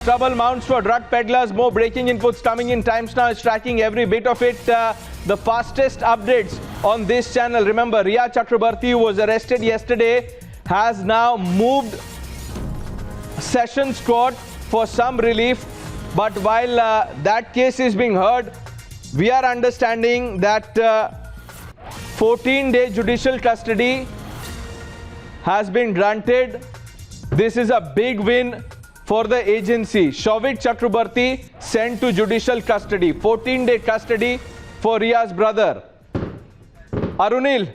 trouble mounts for drug peddlers. More breaking inputs coming in. Times Now is tracking every bit of it. The fastest updates on this channel. Remember, Riya Chakrabarti, who was arrested yesterday, has now moved Sessions Court for some relief. But while that case is being heard, we are understanding that 14-day judicial custody has been granted. This is a big win for the agency. Souvik Chakrabarti sent to judicial custody. 14-day custody for Riya's brother. Arunil.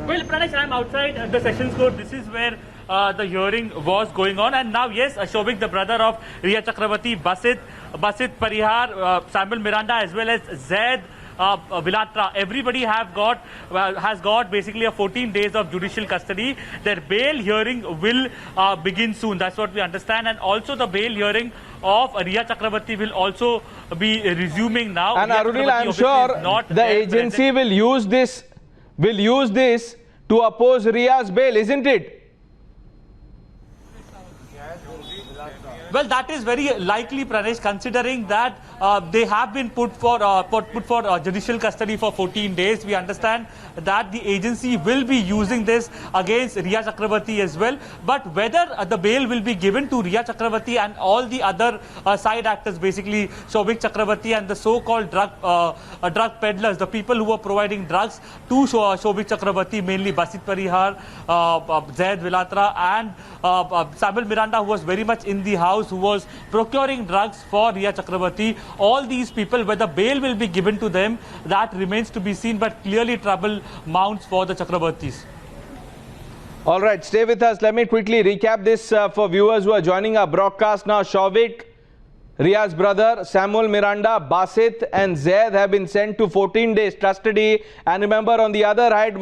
Well, Pranesh, I am outside the Sessions Court. This is where the hearing was going on. And now, yes, Souvik, the brother of Riya Chakrabarti, Basit Parihar, Samuel Miranda, as well as Zaid Vilatra, everybody has got basically a 14 days of judicial custody. Their bail hearing will begin soon. That's what we understand. And also the bail hearing of Riya Chakrabarti will also be resuming now. And Arunil, I'm sure the agency will use this to oppose Riya's bail, isn't it? Well, that is very likely, Pranesh, considering that they have been put for judicial custody for 14 days. We understand that the agency will be using this against Riya Chakrabarti as well. But whether the bail will be given to Riya Chakrabarti and all the other side actors, basically Souvik Chakrabarti and the so-called drug peddlers, the people who were providing drugs to Souvik Chakrabarti, mainly Basit Parihar, Zaid Vilatra and Samuel Miranda, who was very much in the house, who was procuring drugs for Riya Chakrabarti. All these people, whether bail will be given to them, that remains to be seen, but clearly trouble mounts for the Chakrabartis. All right, stay with us. Let me quickly recap this for viewers who are joining our broadcast now. Souvik, Riya's brother, Samuel Miranda, Basit and Zaid have been sent to 14 days custody. And remember, on the other hand,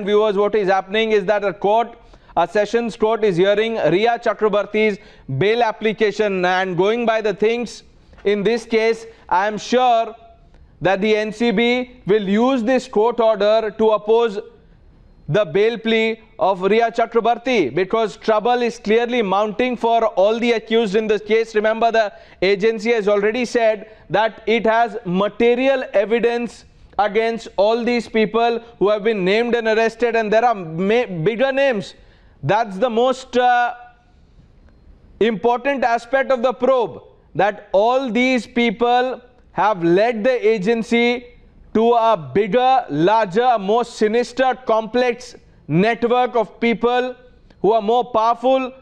viewers, what is happening is that a Sessions Court is hearing Riya Chakrabarti's bail application, and going by the things in this case, I am sure that the NCB will use this court order to oppose the bail plea of Riya Chakrabarti, because trouble is clearly mounting for all the accused in this case. Remember, the agency has already said that it has material evidence against all these people who have been named and arrested, and there are bigger names. That's the most important aspect of the probe, that all these people have led the agency to a bigger, larger, more sinister, complex network of people who are more powerful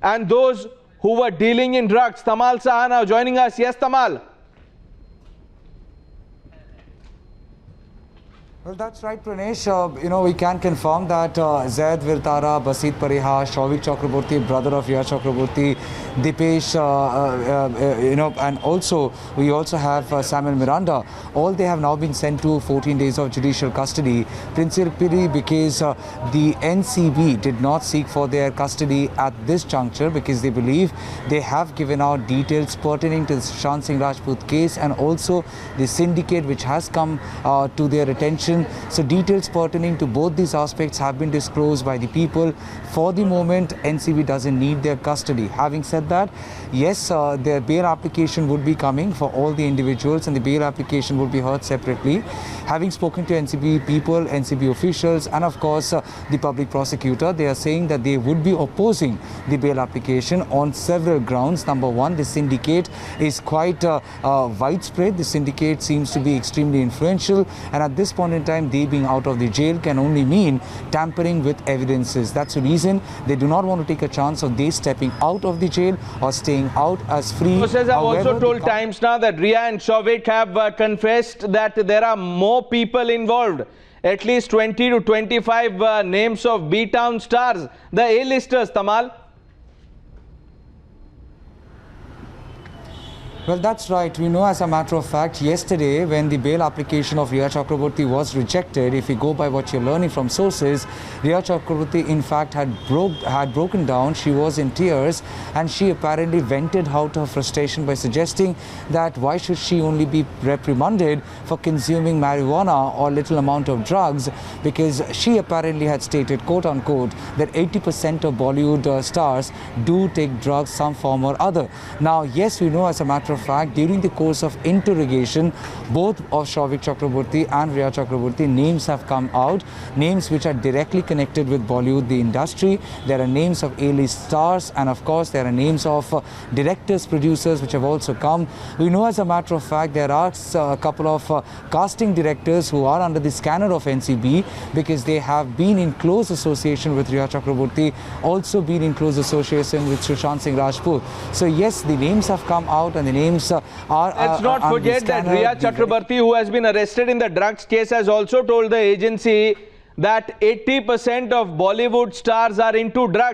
and those who were dealing in drugs. Tamal Saha now joining us. Yes, Tamal. Well, that's right, Pranesh. We can confirm that Zaid Vilatra, Basit Parihar, Souvik Chakrabarti, brother of Riya Chakrabarti, Dipesh, and also we also have Samuel Miranda. All they have now been sent to 14 days of judicial custody, principally because the NCB did not seek for their custody at this juncture, because they believe they have given out details pertaining to the Sushant Singh Rajput case and also the syndicate which has come to their attention. So details pertaining to both these aspects have been disclosed by the people. For the moment, NCB doesn't need their custody. Having said that, yes, their bail application would be coming for all the individuals, and the bail application would be heard separately. Having spoken to NCB people, NCB officials, and of course the public prosecutor, they are saying that they would be opposing the bail application on several grounds. Number one, the syndicate is quite widespread. The syndicate seems to be extremely influential, and at this point in time, they being out of the jail can only mean tampering with evidences. That's the reason they do not want to take a chance of they stepping out of the jail or staying out as free. Sources have also told Times Now that Riya and Souvik have confessed that there are more people involved. At least 20 to 25 names of B-Town stars, the A-listers, Tamal. Well, that's right. We know, as a matter of fact, yesterday when the bail application of Rhea Chakraborty was rejected, if we go by what you're learning from sources, Rhea Chakraborty in fact had broken down. She was in tears, and she apparently vented out her frustration by suggesting that why should she only be reprimanded for consuming marijuana or little amount of drugs, because she apparently had stated, quote unquote, that 80% of Bollywood stars do take drugs some form or other. Now, yes, we know, as a matter of fact, during the course of interrogation, both of Shouvik Chakraborty and Rhea Chakraborty, names have come out, names which are directly connected with Bollywood, the industry. There are names of A-list stars, and of course there are names of directors, producers which have also come. We know, as a matter of fact, there are a couple of casting directors who are under the scanner of NCB because they have been in close association with Rhea Chakraborty, also been in close association with Sushant Singh Rajput. So yes, the names have come out, and the names are... Let's not forget that Rhea Chakraborty, who has been arrested in the drugs case, has also told the agency that 80% of Bollywood stars are into drugs.